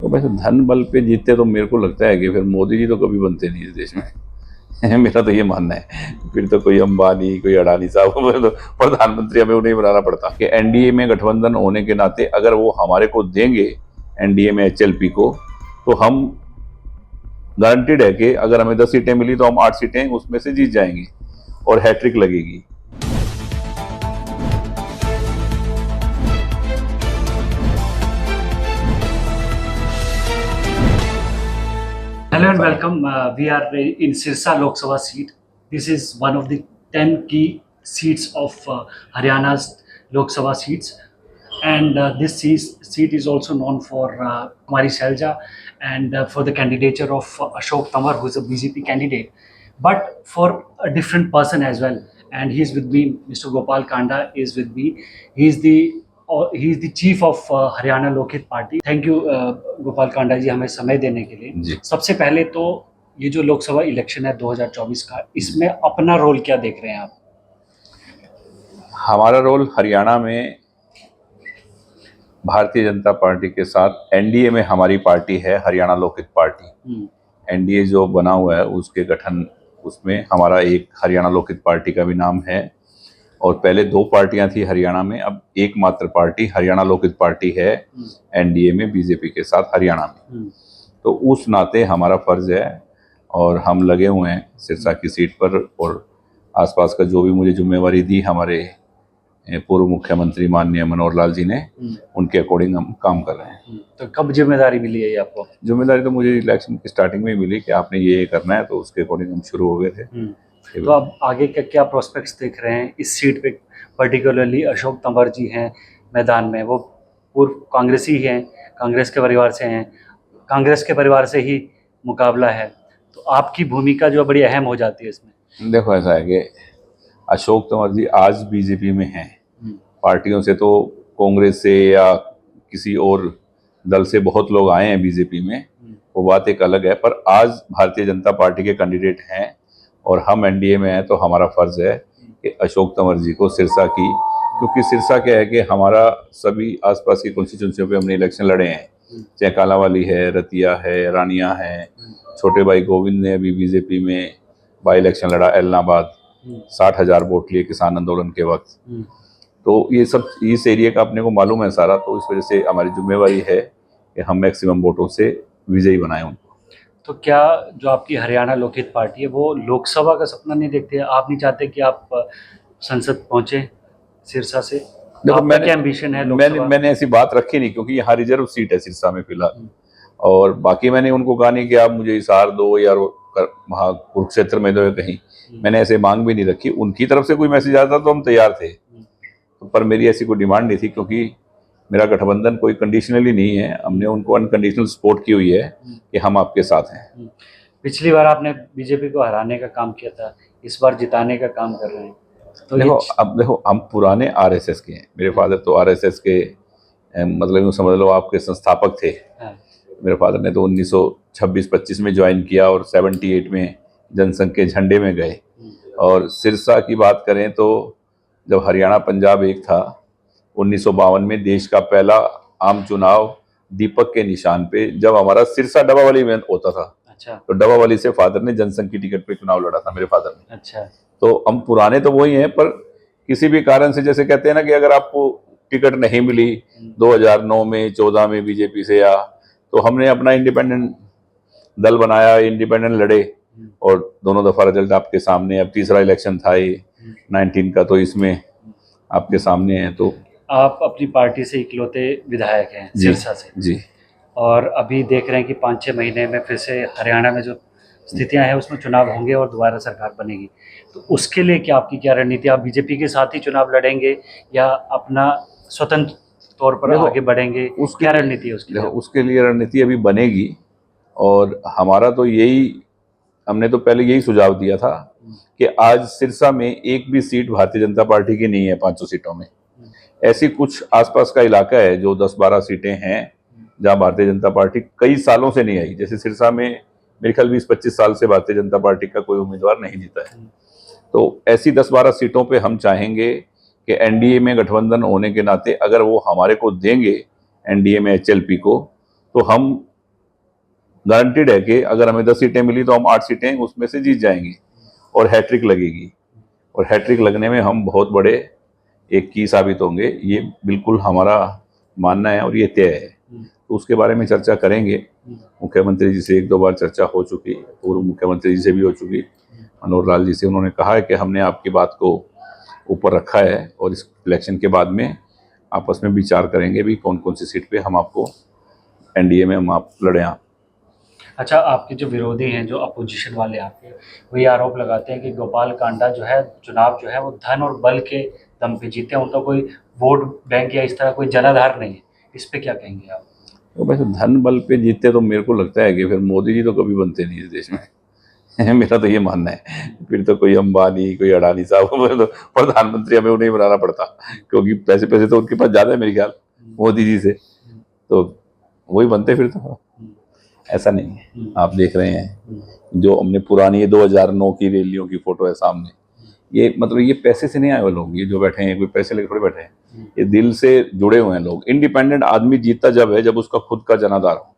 तो वैसे धन बल पे जीतते तो मेरे को लगता है कि फिर मोदी जी तो कभी बनते नहीं इस देश में। मेरा तो ये मानना है। फिर तो कोई अंबानी, कोई अडानी साहब तो प्रधानमंत्री हमें उन्हें बनाना पड़ता कि एनडीए में गठबंधन होने के नाते अगर वो हमारे को देंगे एनडीए में एचएलपी को, तो हम गारंटीड है कि अगर हमें 10 सीटें मिली तो हम 8 सीटें उसमें से जीत जाएंगे और हैट्रिक लगेगी। Hello and welcome. We are in Sirsa Lok Sabha seat. This is one of the 10 key seats of Haryana's Lok Sabha seats. And this seat is also known for Kumari Selja and for the candidature of Ashok Tamar, who is a BJP candidate, but for a different person as well. And he is with me, Mr. Gopal Kanda is with me. He is the chief of Haryana Lokhit party. Thank you Gopal Kanda ji हमें समय देने के लिए। सबसे पहले तो ये जो लोकसभा इलेक्शन है 2024 का, इसमें अपना रोल क्या देख रहे हैं आप? हमारा रोल हरियाणा में भारतीय जनता पार्टी के साथ एनडीए में हमारी पार्टी है हरियाणा लोकहित पार्टी। एनडीए जो बना हुआ है उसके गठन, उसमें हमारा एक हरियाणा लोकहित पार्टी का भी नाम है। और पहले 2 पार्टियां थी हरियाणा में, अब एकमात्र पार्टी हरियाणा लोकहित पार्टी है एनडीए में बीजेपी के साथ हरियाणा में। तो उस नाते हमारा फर्ज है और हम लगे हुए हैं सिरसा की सीट पर, और आसपास का जो भी मुझे जिम्मेवारी दी हमारे पूर्व मुख्यमंत्री माननीय मनोहर लाल जी ने, उनके अकॉर्डिंग हम काम कर रहे हैं। तो कब जिम्मेदारी मिली है ये आपको? जिम्मेदारी तो मुझे इलेक्शन की स्टार्टिंग में ही मिली कि आपने ये करना है, तो उसके अकॉर्डिंग हम शुरू हो गए थे। तो अब आगे का क्या प्रोस्पेक्ट्स देख रहे हैं इस सीट पे? पर्टिकुलरली अशोक तंवर जी हैं मैदान में, वो पूर्व कांग्रेसी हैं, कांग्रेस के परिवार से हैं, कांग्रेस के परिवार से ही मुकाबला है, तो आपकी भूमिका जो बड़ी अहम हो जाती है इसमें। देखो ऐसा है कि अशोक तंवर जी आज बीजेपी में हैं। पार्टियों से तो कांग्रेस से या किसी और दल से बहुत लोग आए हैं बीजेपी में, वो बात एक अलग है, पर आज भारतीय जनता पार्टी के कैंडिडेट हैं और हम एनडीए में हैं, तो हमारा फर्ज है कि अशोक तंवर जी को सिरसा की, क्योंकि सिरसा क्या है कि हमारा सभी आसपास की कॉन्स्टिट्यूंसियों पे हमने इलेक्शन लड़े हैं, चाहे कालावाली है, रतिया है, रानिया है, छोटे भाई गोविंद ने अभी बीजेपी में बाई इलेक्शन लड़ा एलनाबाद, 60,000 वोट लिए किसान आंदोलन के वक्त। तो ये सब इस एरिया का अपने को मालूम है सारा, तो इस वजह से हमारी जिम्मेवारी है कि हम मैक्सिमम वोटों से विजयी बनाएं उनको। तो क्या जो आपकी हरियाणा लोकहित पार्टी है वो लोकसभा का सपना नहीं देखते? आप नहीं चाहते कि आप संसद पहुंचे सिरसा से? देखो क्या एम्बिशन है? मैंने ऐसी बात रखी नहीं, क्योंकि यहाँ रिजर्व सीट है सिरसा में फिलहाल, और बाकी मैंने उनको कहा नहीं कि आप मुझे हिसार दो या वहाँ कुरुक्षेत्र में दो, कहीं मैंने ऐसे मांग भी नहीं रखी। उनकी तरफ से कोई मैसेज आता तो हम तैयार थे, पर मेरी ऐसी कोई डिमांड नहीं थी, क्योंकि मेरा गठबंधन कोई कंडीशनली नहीं है। हमने उनको अनकंडीशनल सपोर्ट की हुई है कि हम आपके साथ हैं। पिछली बार आपने बीजेपी को हराने का काम किया था, इस बार जिताने का काम कर रहे हैं। तो देखो हम पुराने आरएसएस के हैं। मेरे फादर तो आरएसएस के मतलब यूँ समझ लो आपके संस्थापक थे। मेरे फादर ने तो 1926-25 में ज्वाइन किया और 78 में जनसंघ के झंडे में गए। और सिरसा की बात करें तो जब हरियाणा पंजाब एक था, 1952 में देश का पहला आम चुनाव दीपक के निशान पे जब हमारा सिरसा डबावाली में होता था। अच्छा। तो डबावाली से फादर ने जनसंघ की टिकट पे चुनाव लड़ा था मेरे फादर ने। अच्छा। तो हम पुराने तो वही हैं, पर किसी भी कारण से, जैसे कहते हैं ना कि अगर आपको टिकट नहीं मिली 2009 में 14 में बीजेपी से, या तो हमने अपना इंडिपेंडेंट दल बनाया, इंडिपेंडेंट लड़े और दोनों दफा रिजल्ट आपके सामने। अब तीसरा इलेक्शन था ये 19 का, तो इसमें आपके सामने है। तो आप अपनी पार्टी से इकलौते विधायक हैं सिरसा से जी, और अभी देख रहे हैं कि 5-6 महीने में फिर से हरियाणा में जो स्थितियां हैं उसमें चुनाव होंगे और दोबारा सरकार बनेगी। तो उसके लिए क्या आपकी क्या रणनीति? आप बीजेपी के साथ ही चुनाव लड़ेंगे या अपना स्वतंत्र तौर पर आगे बढ़ेंगे? क्या रणनीति है उसके लिए? उसके लिए रणनीति अभी बनेगी, और हमारा तो यही, हमने तो पहले यही सुझाव दिया था कि आज सिरसा में एक भी सीट भारतीय जनता पार्टी की नहीं है। 500 सीटों में ऐसी कुछ आसपास का इलाका है जो 10-12 सीटें हैं जहां भारतीय जनता पार्टी कई सालों से नहीं आई। जैसे सिरसा में मेरे ख्याल 20-25 साल से भारतीय जनता पार्टी का कोई उम्मीदवार नहीं जीता है। तो ऐसी 10-12 सीटों पे हम चाहेंगे कि एनडीए में गठबंधन होने के नाते अगर वो हमारे को देंगे एनडीए में एचएलपी को, तो हम गारंटीड है कि अगर हमें 10 सीटें मिली तो हम 8 सीटें उसमें से जीत जाएंगे और हैट्रिक लगेगी, और हैट्रिक लगने में हम बहुत बड़े एक की साबित होंगे, ये बिल्कुल हमारा मानना है और ये तय है। तो उसके बारे में चर्चा करेंगे। मुख्यमंत्री जी से 1-2 बार चर्चा हो चुकी, पूर्व मुख्यमंत्री जी से भी हो चुकी, मनोहर लाल जी से। उन्होंने कहा है कि हमने आपकी बात को ऊपर रखा है और इस इलेक्शन के बाद में आपस में विचार करेंगे भी कौन कौन सी सीट पे हम आपको एनडीए में हम आप लड़ें आप। अच्छा, आपके जो विरोधी हैं, जो अपोजिशन वाले आपके, वो ये आरोप लगाते हैं कि गोपाल कांडा जो है चुनाव जो है वो धन और बल के दम पे जीते हैं, उनका कोई वोट बैंक या इस तरह कोई जनाधार नहीं है। इस पे क्या कहेंगे आप? तो वैसे धन बल पे जीतते तो मेरे को लगता है कि फिर मोदी जी तो कभी बनते नहीं इस देश में। मेरा तो ये मानना है, फिर तो कोई अंबानी कोई अडानी साहब तो प्रधानमंत्री हमें उन्हें बनाना पड़ता, क्योंकि पैसे तो उनके पास ज़्यादा है मेरे ख्याल मोदी जी से, तो वही बनते फिर तो। ऐसा नहीं है, आप देख रहे हैं जो हमने पुरानी 2009 की रैलियों की फोटो है सामने, ये मतलब ये पैसे से नहीं आए वो लोग, ये जो बैठे हैं कोई पैसे लेकर थोड़े बैठे हैं, ये दिल से जुड़े हुए हैं लोग। इंडिपेंडेंट आदमी जीतता जब है जब उसका खुद का जनाधार हो।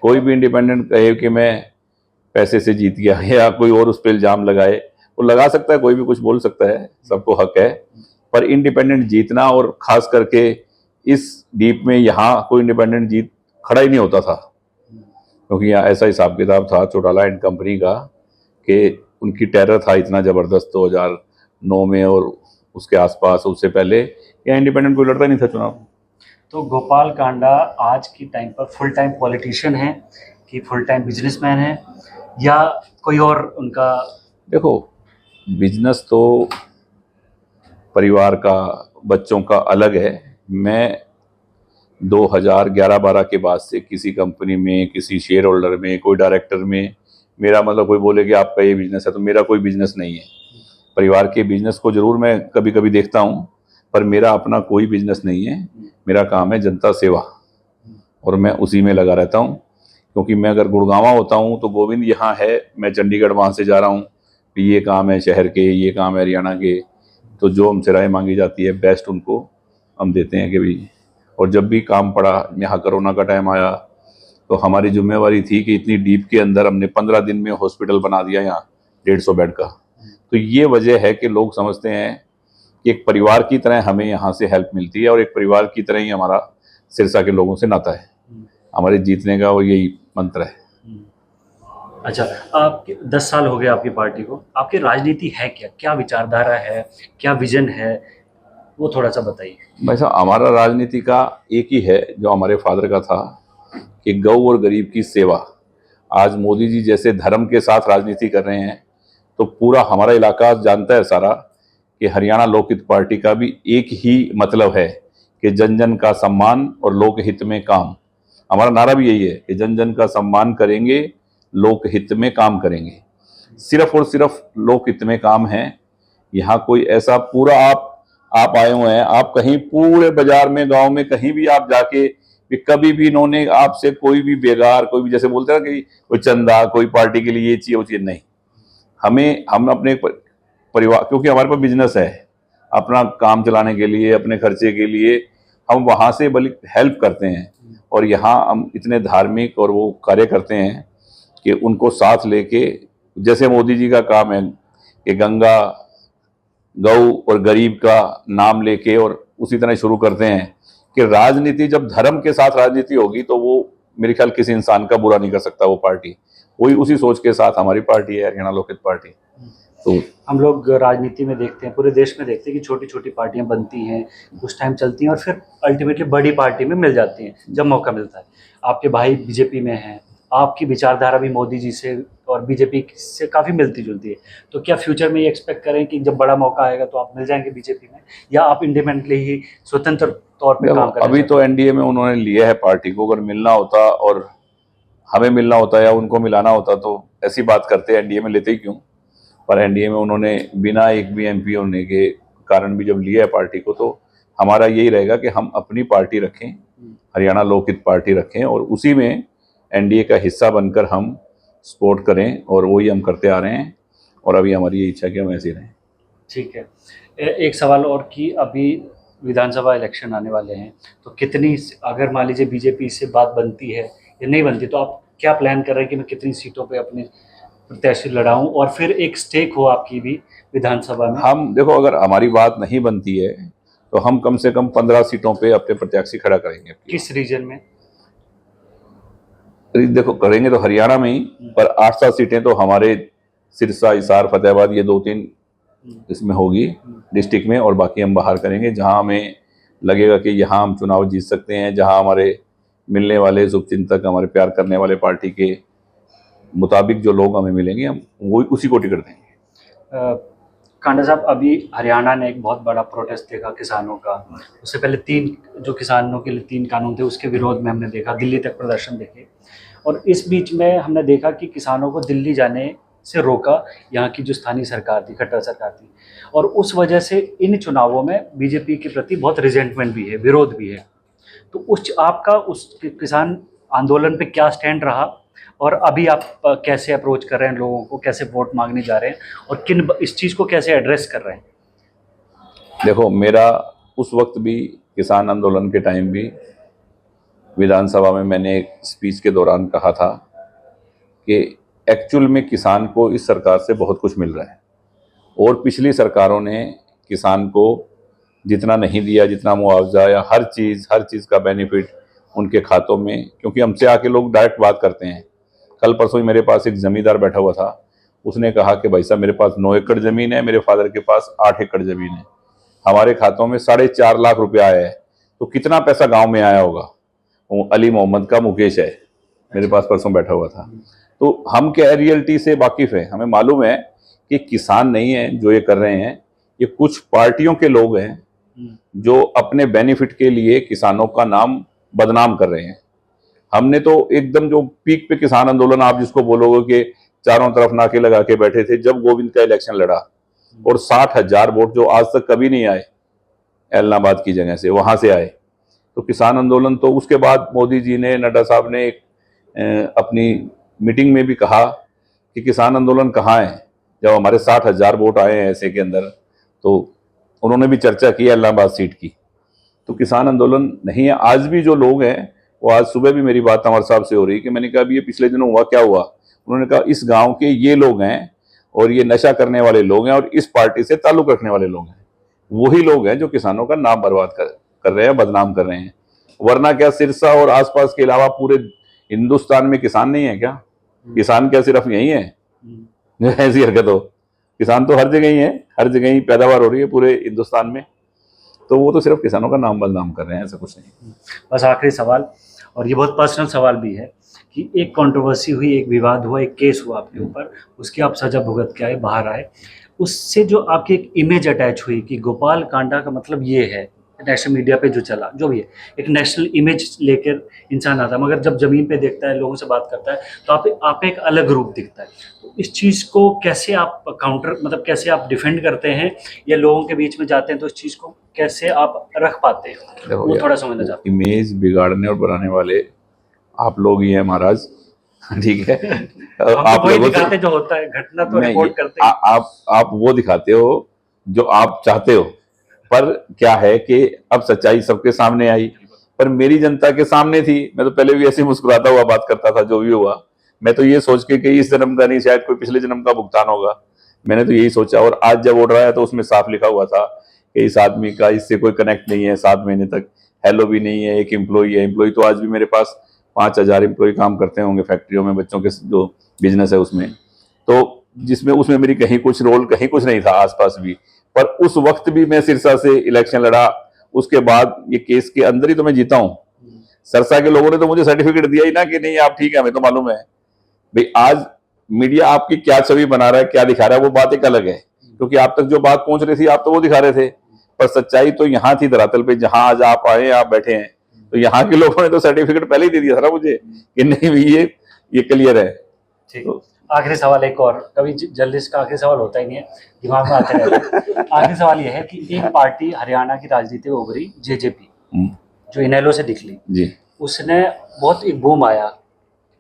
कोई भी इंडिपेंडेंट कहे कि मैं पैसे से जीत गया या कोई और उस पर इल्जाम लगाए, वो लगा सकता है, कोई भी कुछ बोल सकता है, सबको हक है, पर इंडिपेंडेंट जीतना, और खास करके इस डीप में यहाँ कोई इंडिपेंडेंट जीत खड़ा ही नहीं होता था, क्योंकि यहाँ ऐसा हिसाब किताब था चौटाला एंड कंपनी का कि उनकी टेरर था इतना ज़बरदस्त 2009 में और उसके आसपास, उससे पहले यहाँ इंडिपेंडेंट कोई लड़ता नहीं था चुनाव। तो गोपाल कांडा आज की टाइम पर फुल टाइम पॉलिटिशियन है कि फुल टाइम बिजनेसमैन है, या कोई और उनका? देखो, बिजनेस तो परिवार का, बच्चों का अलग है। मैं 2011-12 के बाद से किसी कंपनी में, किसी शेयर होल्डर में, कोई डायरेक्टर में, मेरा मतलब कोई बोले कि आपका ये बिजनेस है, तो मेरा कोई बिजनेस नहीं है। परिवार के बिजनेस को जरूर मैं कभी कभी देखता हूँ, पर मेरा अपना कोई बिजनेस नहीं है। मेरा काम है जनता सेवा, और मैं उसी में लगा रहता हूँ। क्योंकि मैं अगर गुड़गांवा होता हूँ तो गोविंद यहाँ है, मैं चंडीगढ़ वहाँ से जा रहा हूँ, ये काम है शहर के, ये काम है हरियाणा के, तो जो हमसे राय मांगी जाती है बेस्ट उनको हम देते हैं कि भाई। और जब भी काम पड़ा, यहाँ कोरोना का टाइम आया, तो हमारी जिम्मेवारी थी कि इतनी डीप के अंदर हमने 15 दिन में हॉस्पिटल बना दिया यहाँ 150 बेड का। तो ये वजह है कि लोग समझते हैं कि एक परिवार की तरह हमें यहाँ से हेल्प मिलती है, और एक परिवार की तरह ही हमारा सिरसा के लोगों से नाता है। हमारे जीतने का वो यही मंत्र है। अच्छा, आपके 10 साल हो गए आपकी पार्टी को, आपकी राजनीति है क्या, क्या विचारधारा है, क्या विजन है, वो थोड़ा सा बताइए। वैसा हमारा राजनीति का एक ही है जो हमारे फादर का था, कि गौ और गरीब की सेवा। आज मोदी जी जैसे धर्म के साथ राजनीति कर रहे हैं, तो पूरा हमारा इलाका जानता है सारा कि हरियाणा लोकहित पार्टी का भी एक ही मतलब है कि जन जन का सम्मान और लोकहित में काम। हमारा नारा भी यही है कि जन जन का सम्मान करेंगे, लोकहित में काम करेंगे। सिर्फ और सिर्फ लोकहित में काम है। यहाँ कोई ऐसा पूरा आप आए हुए हैं, आप कहीं पूरे बाजार में, गांव में, कहीं भी आप जाके भी कभी भी इन्होंने आपसे कोई भी बेगार, कोई भी जैसे बोलते हैं ना कि कोई चंदा, कोई पार्टी के लिए ये चाहिए वो चाहिए, नहीं। हम अपने परिवार, क्योंकि हमारे पास बिजनेस है, अपना काम चलाने के लिए, अपने खर्चे के लिए हम वहाँ से बल्कि हेल्प करते हैं। और यहाँ हम इतने धार्मिक और वो कार्य करते हैं कि उनको साथ लेके, जैसे मोदी जी का काम है कि गंगा, गौ और गरीब का नाम लेके, और उसी तरह शुरू करते हैं कि राजनीति जब धर्म के साथ राजनीति होगी तो वो मेरे ख्याल किसी इंसान का बुरा नहीं कर सकता वो पार्टी। वही उसी सोच के साथ हमारी पार्टी है, हरियाणा लोकहित पार्टी। तो हम लोग राजनीति में देखते हैं, पूरे देश में देखते हैं कि छोटी छोटी पार्टियां बनती हैं, कुछ टाइम चलती हैं और फिर अल्टीमेटली बड़ी पार्टी में मिल जाती हैं जब मौका मिलता है। आपके भाई बीजेपी में हैं, आपकी विचारधारा भी मोदी जी से और बीजेपी से काफ़ी मिलती जुलती है, तो क्या फ्यूचर में ये एक्सपेक्ट करें कि जब बड़ा मौका आएगा तो आप मिल जाएंगे बीजेपी में, या आप इंडिपेंडेंटली ही स्वतंत्र तौर पर काम करें? अभी तो एनडीए में उन्होंने लिया है पार्टी को, अगर मिलना होता और हमें मिलना होता या उनको मिलाना होता तो ऐसी बात करते, एनडीए में लेते ही क्यों। पर एनडीए में उन्होंने बिना एक भी एमपी होने के कारण भी जब लिया है पार्टी को, तो हमारा यही रहेगा कि हम अपनी पार्टी रखें, हरियाणा लोकहित पार्टी रखें, और उसी में एनडीए का हिस्सा बनकर हम सपोर्ट करें, और वही हम करते आ रहे हैं। और अभी हमारी ये इच्छा है कि हम ऐसे ही रहें। ठीक है। एक सवाल और कि अभी विधानसभा इलेक्शन आने वाले हैं, तो कितनी, अगर मान लीजिए बीजेपी से बात बनती है या नहीं बनती, तो आप क्या प्लान कर रहे हैं कि मैं कितनी सीटों पे अपने प्रत्याशी लड़ाऊं, और फिर एक स्टेक हो आपकी भी विधानसभा में? हम देखो, अगर हमारी बात नहीं बनती है तो हम कम से कम 15 सीटों पे अपने प्रत्याशी खड़ा करेंगे। किस रीजन में? देखो, करेंगे तो हरियाणा में ही, पर 8-7 सीटें तो हमारे सिरसा, हिसार, फतेहाबाद, ये 2-3 इसमें होगी डिस्ट्रिक्ट में, और बाकी हम बाहर करेंगे जहां हमें लगेगा कि यहाँ हम चुनाव जीत सकते हैं, जहां हमारे मिलने वाले शुभचिंतक, हमारे प्यार करने वाले पार्टी के मुताबिक जो लोग हमें मिलेंगे, हम वो उसी को टिकट देंगे। कांडा साहब, अभी हरियाणा ने एक बहुत बड़ा प्रोटेस्ट देखा किसानों का। उससे पहले 3 जो किसानों के लिए 3 कानून थे, उसके विरोध में हमने देखा, दिल्ली तक प्रदर्शन देखे। और इस बीच में हमने देखा कि किसानों को दिल्ली जाने से रोका यहाँ की जो स्थानीय सरकार थी, खट्टर सरकार थी। और उस वजह से इन चुनावों में बीजेपी के प्रति बहुत रिजेंटमेंट भी है, विरोध भी है। तो उस आपका उस किसान आंदोलन पे क्या स्टैंड रहा, और अभी आप कैसे अप्रोच कर रहे हैं लोगों को, कैसे वोट मांगने जा रहे हैं, और किन इस चीज़ को कैसे एड्रेस कर रहे हैं? देखो, मेरा उस वक्त भी, किसान आंदोलन के टाइम भी, विधानसभा में मैंने एक स्पीच के दौरान कहा था कि एक्चुअल में किसान को इस सरकार से बहुत कुछ मिल रहा है, और पिछली सरकारों ने किसान को जितना नहीं दिया, जितना मुआवजा या हर चीज़ का बेनिफिट उनके खातों में, क्योंकि हमसे आके लोग डायरेक्ट बात करते हैं। कल परसों ही मेरे पास एक ज़मींदार बैठा हुआ था, उसने कहा कि भाई साहब, मेरे पास 9 एकड़ ज़मीन है, मेरे फादर के पास 8 एकड़ ज़मीन है, हमारे खातों में 4.5 लाख रुपया आया है, तो कितना पैसा गांव में आया होगा? वो अली मोहम्मद का मुकेश है, मेरे पास परसों बैठा हुआ था। तो हम क्या रियलिटी से वाकिफ़ है, हमें मालूम है कि किसान नहीं है जो ये कर रहे हैं, ये कुछ पार्टियों के लोग हैं जो अपने बेनिफिट के लिए किसानों का नाम बदनाम कर रहे हैं। हमने तो एकदम जो पीक पे किसान आंदोलन, आप जिसको बोलोगे कि चारों तरफ नाके लगा के बैठे थे, जब गोविंद का इलेक्शन लड़ा और 60,000 वोट जो आज तक कभी नहीं आए एलनाबाद की जगह से, वहां से आए, तो किसान आंदोलन। तो उसके बाद मोदी जी ने, नड्डा साहब ने एक अपनी मीटिंग में भी कहा कि किसान आंदोलन कहाँ है, जब हमारे 60,000 वोट आए हैं ऐसे के अंदर, तो उन्होंने भी चर्चा की इलाहाबाद सीट की। तो किसान आंदोलन नहीं है। आज भी जो लोग हैं, वो आज सुबह भी मेरी बात अमर साहब से हो रही कि मैंने कहा अभी ये पिछले दिनों हुआ, क्या हुआ? उन्होंने कहा इस गांव के ये लोग हैं, और ये नशा करने वाले लोग हैं, और इस पार्टी से ताल्लुक रखने वाले लोग हैं, वही लोग हैं जो किसानों का नाम बर्बाद कर रहे हैं, बदनाम कर रहे हैं। वरना क्या सिरसा और आसपास के अलावा पूरे हिंदुस्तान में किसान नहीं है क्या? किसान क्या सिर्फ यही है जो ऐसी हरकत हो? किसान तो हर जगह ही है, हर जगह ही पैदावार हो रही है पूरे हिंदुस्तान में। तो वो तो सिर्फ किसानों का नाम बदनाम कर रहे हैं, ऐसा कुछ नहीं। बस आखिरी सवाल, और ये बहुत पर्सनल सवाल भी है, कि एक कंट्रोवर्सी हुई, एक विवाद हुआ, एक केस हुआ आपके ऊपर, उसकी आप सजा भुगत के आए, बाहर आए, उससे जो आपकी एक इमेज अटैच हुई कि गोपाल कांडा का मतलब ये है, नेशनल मीडिया पे जो चला, जो भी है, एक नेशनल इमेज लेकर इंसान आता है, मगर जब ज़मीन पे देखता है, लोगों से बात करता है, तो आप एक अलग रूप दिखता है। तो इस चीज़ को कैसे आप काउंटर, मतलब कैसे आप डिफेंड करते हैं, या लोगों के बीच में जाते हैं तो इस चीज़ को कैसे आप रख पाते हैं, वो थोड़ा समझना चाहते हैं। इमेज बिगाड़ने और बनाने वाले आप लोग ही हैं महाराज, ठीक है? आप वही दिखाते जो होता है, घटना तो रिपोर्ट करते हैं। आप वो दिखाते हो जो आप चाहते हो, पर क्या है कि अब सच्चाई सबके सामने आई, पर मेरी जनता के सामने थी। मैं तो पहले भी ऐसे मुस्कुराता हुआ बात करता था, जो भी हुआ मैं तो ये सोच के कि इस जन्म का नहीं, शायद कोई पिछले जन्म का भुगतान होगा, मैंने तो यही सोचा। और आज जब उड़ रहा है तो उसमें साफ लिखा हुआ था कि इस आदमी का इससे कोई कनेक्ट नहीं है, 7 महीने तक हेलो भी नहीं है, एक एम्प्लॉई है। एम्प्लॉई तो आज भी मेरे पास 5,000 एम्प्लॉई काम करते होंगे फैक्ट्रियों में, बच्चों के जो बिजनेस है उसमें, तो जिसमें उसमें मेरी कहीं कुछ रोल, कहीं कुछ नहीं था आसपास भी। पर उस वक्त भी मैं सिरसा से इलेक्शन लड़ा, उसके बाद ये केस के अंदर ही तो मैं जीता हूँ। सिरसा के लोगों ने तो मुझे सर्टिफिकेट दिया ही ना कि नहीं आप ठीक है, हमें तो मालूम है। भाई आज मीडिया आपकी क्या छवि बना रहा है, क्या दिखा रहा है, वो बात एक अलग है, क्योंकि आप तक जो बात पहुंच रही थी आप तो वो दिखा रहे थे, पर सच्चाई तो यहाँ थी धरातल पे, जहां आज आप आए, आप बैठे हैं। तो यहाँ के लोगों ने तो सर्टिफिकेट पहले ही दे दिया था ना मुझे कि नहीं भाई ये क्लियर है। ठीक, आखिरी सवाल एक और, कभी जर्नलिस्ट का आखिरी सवाल होता ही नहीं है, दिमाग में आते रहता है। आखिरी सवाल यह है कि एक पार्टी हरियाणा की राजनीति में उभरी, जेजेपी, जो इनेलो से निकली जी, उसने बहुत एक बूम आया,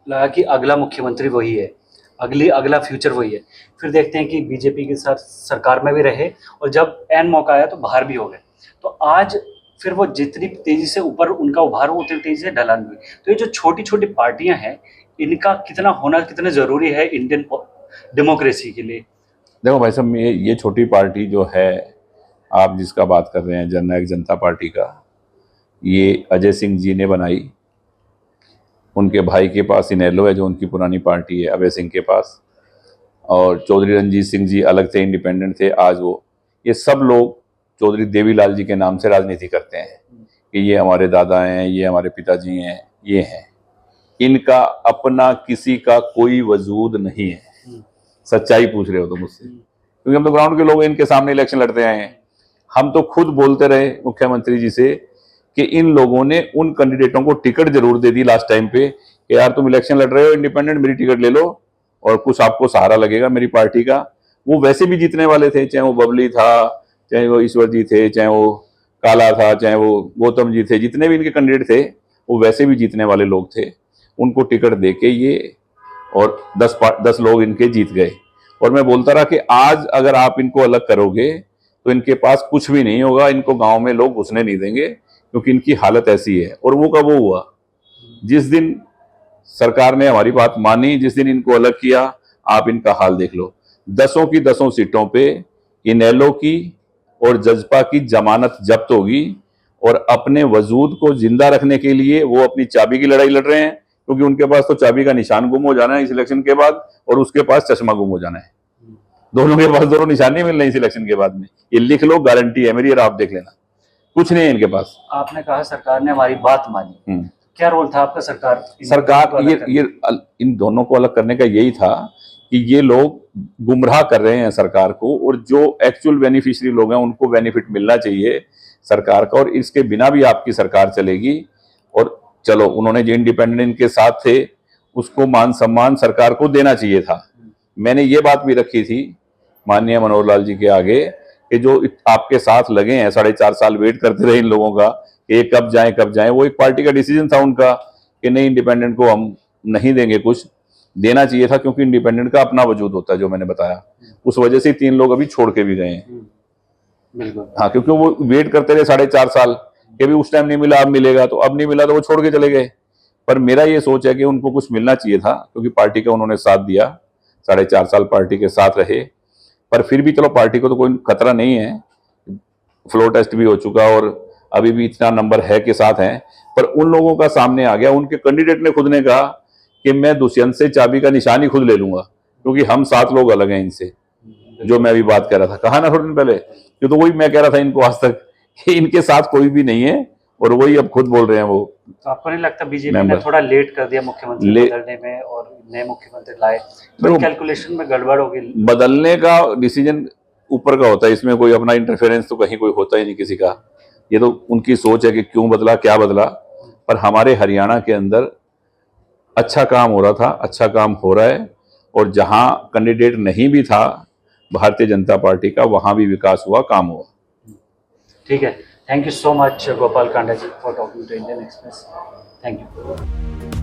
लगा कि अगला मुख्यमंत्री वही है, अगला फ्यूचर वही है। फिर देखते हैं कि बीजेपी के साथ सरकार में भी रहे, और जब एन मौका आया तो बाहर भी हो गए। तो आज फिर वो जितनी तेजी से ऊपर उनका उभार हो उतनी तेजी से ढलान हुई। तो ये जो छोटी छोटी पार्टियां हैं, इनका कितना होना कितना जरूरी है इंडियन डेमोक्रेसी के लिए? देखो भाई साहब, ये छोटी पार्टी जो है, आप जिसका बात कर रहे हैं, जननायक जनता पार्टी का, ये अजय सिंह जी ने बनाई। उनके भाई के पास इनेलो है, जो उनकी पुरानी पार्टी है, अभय सिंह के पास। और चौधरी रणजीत सिंह जी अलग थे, इंडिपेंडेंट थे। आज वो, ये सब लोग चौधरी देवीलाल जी के नाम से राजनीति करते हैं कि ये हमारे दादा हैं, ये हमारे पिताजी हैं, ये हैं। इनका अपना किसी का कोई वजूद नहीं है। सच्चाई पूछ रहे हो तो मुझसे, क्योंकि हम तो ग्राउंड के लोग, इनके सामने इलेक्शन लड़ते आए हैं। हम तो खुद बोलते रहे मुख्यमंत्री जी से कि इन लोगों ने उन कैंडिडेटों को टिकट जरूर दे दी लास्ट टाइम पे कि यार तुम इलेक्शन लड़ रहे हो इंडिपेंडेंट, मेरी टिकट ले लो और कुछ आपको सहारा लगेगा मेरी पार्टी का। वो वैसे भी जीतने वाले थे, चाहे वो बबली था, चाहे वो ईश्वर जी थे, चाहे वो काला था, चाहे वो गौतम जी थे, जितने भी इनके कैंडिडेट थे वो वैसे भी जीतने वाले लोग थे। उनको टिकट दे के ये और 10 लोग इनके जीत गए। और मैं बोलता रहा कि आज अगर आप इनको अलग करोगे तो इनके पास कुछ भी नहीं होगा, इनको गांव में लोग घुसने नहीं देंगे, क्योंकि इनकी हालत ऐसी है। और वो कब वो हुआ, जिस दिन सरकार ने हमारी बात मानी, जिस दिन इनको अलग किया, आप इनका हाल देख लो। 10 की 10 सीटों पे इनेलो की और जजपा की जमानत जब्त होगी, और अपने वजूद को जिंदा रखने के लिए वो अपनी चाबी की लड़ाई लड़ रहे हैं, क्योंकि उनके पास तो चाबी का निशान गुम हो जाना है इस इलेक्शन के बाद, और उसके पास चश्मा गुम हो जाना है। दोनों के पास दोनों निशान नहीं मिल रहे इस इलेक्शन के बाद में। ये लिख लो, गारंटी है मेरी, और आप देख लेना, कुछ नहीं है इनके पास। आपने कहा सरकार ने हमारी बात मानी, क्या रोल था आपका सरकार ये इन दोनों को अलग करने का यही था कि ये लोग गुमराह कर रहे हैं सरकार को, और जो एक्चुअल बेनिफिशियरी लोग हैं उनको बेनिफिट मिलना चाहिए सरकार का, और इसके बिना भी आपकी सरकार चलेगी। और चलो, उन्होंने जो इंडिपेंडेंट इनके साथ थे उसको मान सम्मान सरकार को देना चाहिए था। मैंने ये बात भी रखी थी माननीय मनोहर लाल जी के आगे कि जो आपके साथ लगे हैं, 4.5 साल वेट करते रहे इन लोगों का कि ये कब जाएं, वो एक पार्टी का डिसीजन था उनका कि नहीं, इंडिपेंडेंट को हम नहीं देंगे, कुछ देना चाहिए था, क्योंकि इंडिपेंडेंट का अपना वजूद होता है, जो मैंने बताया। उस वजह से 3 लोग अभी छोड़ के भी गए हैं। बिल्कुल। हाँ, क्योंकि वो वेट करते रहे 4.5 साल कि भी उस टाइम नहीं मिला, अब मिलेगा, तो अब नहीं मिला तो वो छोड़ के चले गए। पर मेरा ये सोच है कि उनको कुछ मिलना चाहिए था, क्योंकि पार्टी का उन्होंने साथ दिया, 4.5 साल पार्टी के साथ रहे। पर फिर भी चलो, पार्टी को तो कोई खतरा नहीं है, फ्लो टेस्ट भी हो चुका और अभी भी इतना नंबर है के साथ हैं। पर उन लोगों का सामने आ गया, उनके कैंडिडेट ने खुद ने कहा कि मैं दुष्यंत से चाबी का निशान ही खुद ले लूंगा, क्योंकि हम 7 लोग अलग हैं इनसे, जो मैं अभी बात कर रहा था, कहा ना थोड़े दिन पहले, कि तो वही मैं कह रहा था इनको आज तक कि इनके साथ कोई भी नहीं है, और वही अब खुद बोल रहे हैं वो। तो आपको नहीं लगता बीजेपी ने थोड़ा लेट कर दिया मुख्यमंत्री बदलने में, और नए मुख्यमंत्री लाए तो कैलकुलेशन में गड़बड़ हो गई? बदलने का डिसीजन ऊपर का होता है, इसमें कोई अपना इंटरफेरेंस तो कहीं कोई होता ही नहीं किसी का। ये तो उनकी सोच है कि क्यों बदला, क्या बदला। पर हमारे हरियाणा के अंदर अच्छा काम हो रहा था, अच्छा काम हो रहा है, और जहां कैंडिडेट नहीं भी था भारतीय जनता पार्टी का, वहां भी विकास हुआ, काम हुआ। ठीक है, thank you so much Gopal Kanda ji for talking to Indian Express. Thank you.